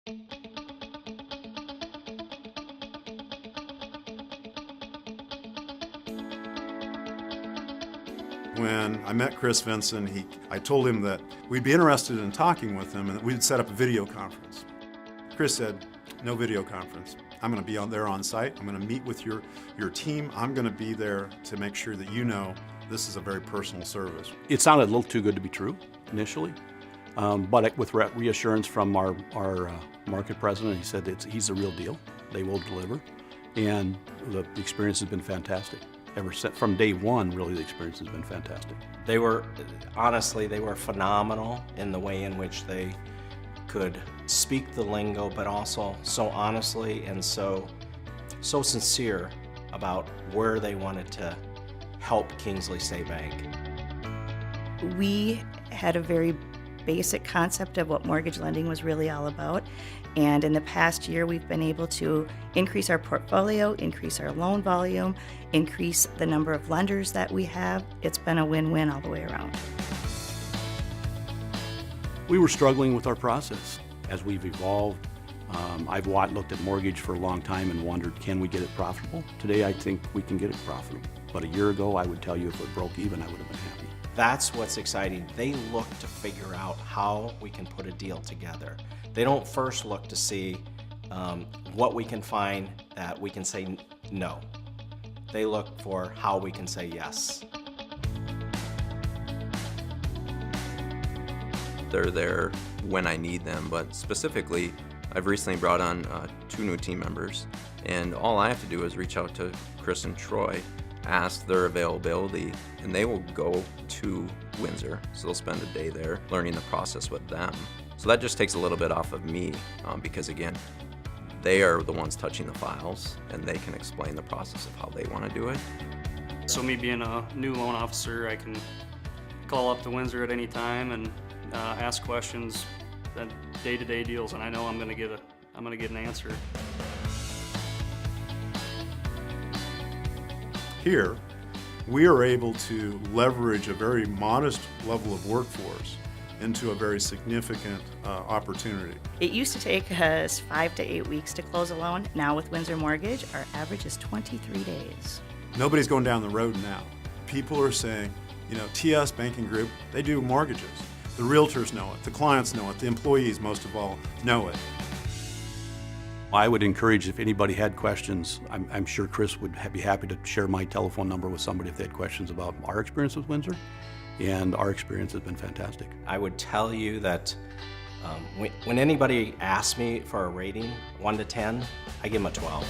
When I met Chris Vinson, I told him that we'd be interested in talking with him and that we'd set up a video conference. Chris said, no video conference. I'm going to be there on site. I'm going to meet with your team. I'm going to be there to make sure that you know this is a very personal service. It sounded a little too good to be true initially, but with reassurance from our market president, he said he's the real deal. They will deliver, and the experience has been fantastic. From day one, really, the experience has been fantastic. They were phenomenal in the way in which they could speak the lingo, but also so honestly and so sincere about where they wanted to help Kingsley State Bank. We had a very basic concept of what mortgage lending was really all about. And in the past year, we've been able to increase our portfolio, increase our loan volume, increase the number of lenders that we have. It's been a win-win all the way around. We were struggling with our process as we've evolved. I've looked at mortgage for a long time and wondered, can we get it profitable? Today, I think we can get it profitable. But a year ago, I would tell you if it broke even, I would have been happy. That's what's exciting. They look to figure out how we can put a deal together. They don't first look to see what we can find that we can say no. They look for how we can say yes. They're there when I need them, but specifically, I've recently brought on 2 new team members, and all I have to do is reach out to Chris and Troy, ask their availability, and they will go to Windsor. So they'll spend a day there learning the process with them. So that just takes a little bit off of me because again, they are the ones touching the files and they can explain the process of how they want to do it. So me being a new loan officer, I can call up to Windsor at any time and ask questions, that day-to-day deals, and I know I'm going to get an answer. Here, we are able to leverage a very modest level of workforce into a very significant opportunity. It used to take us 5 to 8 weeks to close a loan. Now with Windsor Mortgage, our average is 23 days. Nobody's going down the road now. People are saying, TS Banking Group, they do mortgages. The realtors know it, the clients know it, the employees, most of all, know it. I would encourage, if anybody had questions, I'm sure Chris would be happy to share my telephone number with somebody if they had questions about our experience with Windsor, and our experience has been fantastic. I would tell you that when anybody asks me for a rating, 1 to 10, I give them a 12.